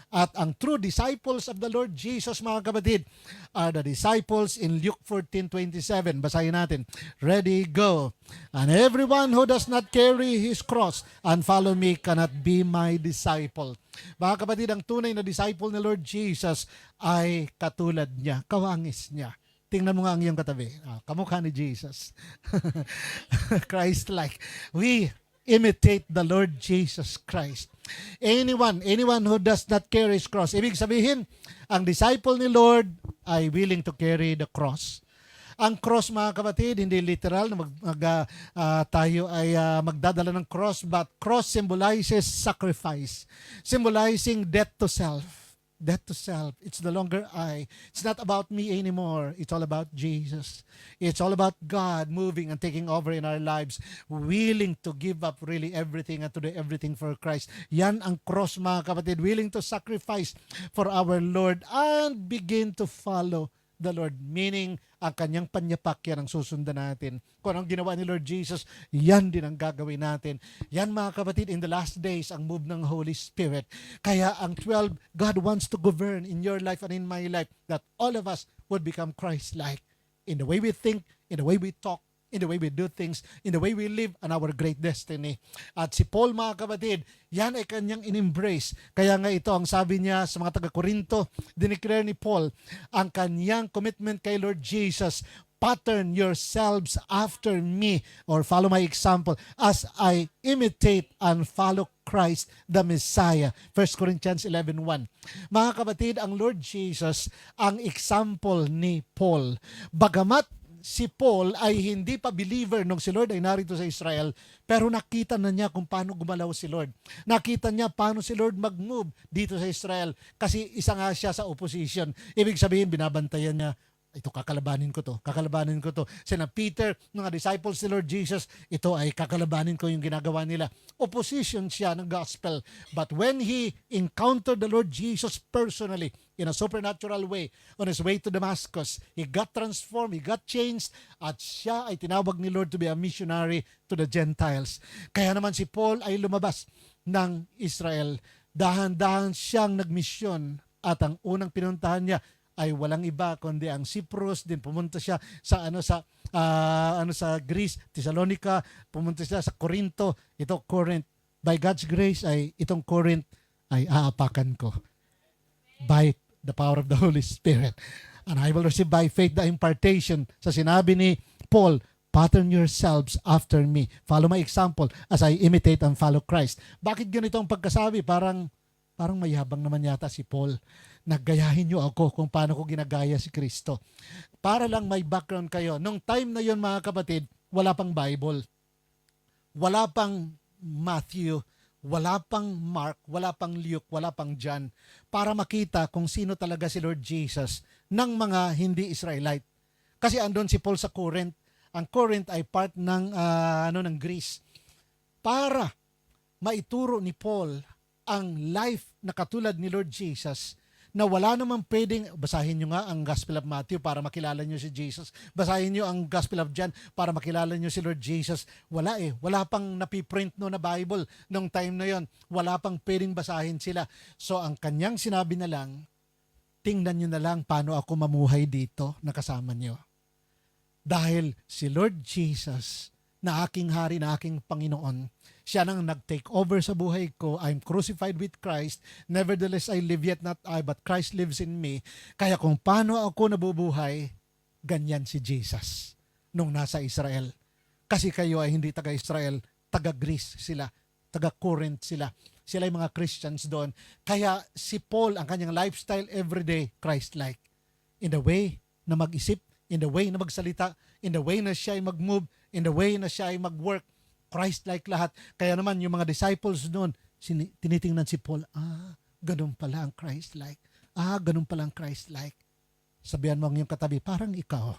At ang true disciples of the Lord Jesus, mga kapatid, are the disciples in Luke 14:27. Basahin natin. Ready, go. And everyone who does not carry his cross and follow me cannot be my disciple. Mga kapatid, ang tunay na disciple ni Lord Jesus ay katulad niya, kawangis niya. Tingnan mo nga ang iyong katabi. Kamukha ni Jesus. Christ-like. We imitate the Lord Jesus Christ. Anyone who does not carry his cross. Ibig sabihin, ang disciple ni Lord ay willing to carry the cross. Ang cross, mga kapatid, hindi literal na tayo ay magdadala ng cross, but cross symbolizes sacrifice, symbolizing death to self. Death to self. It's no longer I. It's not about me anymore. It's all about Jesus. It's all about God moving and taking over in our lives, willing to give up really everything and to do everything for Christ. Yan ang cross, mga kapatid. Willing to sacrifice for our Lord and begin to follow the Lord. Meaning, ang kanyang panyapak, yan ang susundan natin. Kung anong ginawa ni Lord Jesus, yan din ang gagawin natin. Yan, mga kapatid, in the last days, ang move ng Holy Spirit. Kaya ang 12, God wants to govern in your life and in my life, that all of us would become Christ-like in the way we think, in the way we talk, in the way we do things, in the way we live, and our great destiny. At si Paul, mga kapatid, yan ay kanyang in-embrace. Kaya nga ito ang sabi niya sa mga taga-Korinto, dineclare ni Paul ang kanyang commitment kay Lord Jesus. Pattern yourselves after me, or follow my example as I imitate and follow Christ the Messiah. 1 Corinthians 11:1. Mga kapatid, ang Lord Jesus ang example ni Paul. Bagamat si Paul ay hindi pa believer nung si Lord ay narito sa Israel, pero nakita na niya kung paano gumalaw si Lord. Nakita niya paano si Lord mag-move dito sa Israel kasi isa nga siya sa opposition. Ibig sabihin, binabantayan niya, ito kakalabanin ko to, kakalabanin ko to. Sina Peter, mga disciples ni Lord Jesus, ito ay kakalabanin ko yung ginagawa nila. Opposition siya ng gospel. But when he encountered the Lord Jesus personally, in a supernatural way, on his way to Damascus, he got transformed, he got changed, at siya ay tinawag ni Lord to be a missionary to the Gentiles. Kaya naman si Paul ay lumabas ng Israel. Dahan-dahan siyang nagmisyon, at ang unang pinuntahan niya ay walang iba kundi ang Cyprus. Din pumunta siya sa Greece, Thessalonica, pumunta siya sa Corinto. Ito Corinth. By God's grace ay itong Corinth ay aapakan ko by the power of the Holy Spirit. And I will receive by faith the impartation sa sinabi ni Paul, pattern yourselves after me. Follow my example as I imitate and follow Christ. Bakit ganito ang pagkasabi? Parang mayabang naman yata si Paul. Naggayahin niyo ako kung paano ko ginagaya si Kristo. Para lang may background kayo. Nung time na yon, mga kapatid, wala pang Bible. Wala pang Matthew. Wala pang Mark. Wala pang Luke. Wala pang John. Para makita kung sino talaga si Lord Jesus ng mga hindi Israelite. Kasi andun si Paul sa Corinth. Ang Corinth ay part ng Greece. Para maituro ni Paul ang life na katulad ni Lord Jesus, na wala namang pwedeng, basahin nyo nga ang Gospel of Matthew para makilala nyo si Jesus. Basahin nyo ang Gospel of John para makilala nyo si Lord Jesus. Wala Wala pang napiprint no na Bible nung time na yon. Wala pang pwedeng basahin sila. So ang kanyang sinabi na lang, tingnan nyo na lang paano ako mamuhay dito na kasama nyo. Dahil si Lord Jesus, na aking hari, na aking Panginoon, siya nang nag-take over sa buhay ko. I'm crucified with Christ. Nevertheless, I live yet not I, but Christ lives in me. Kaya kung paano ako nabubuhay, ganyan si Jesus nung nasa Israel. Kasi kayo ay hindi taga-Israel, taga-Greece sila, taga-Corinth sila. Sila ay mga Christians doon. Kaya si Paul, ang kanyang lifestyle everyday, Christ-like. In the way na mag-isip, in the way na magsalita, in the way na siya ay mag-move, in the way na siya ay mag-work, Christ-like lahat. Kaya naman yung mga disciples noon, tinitingnan si Paul, ganun pala ang Christ-like. Ganun pala ang Christ-like. Sabihan mo ang iyong katabi, parang ikaw.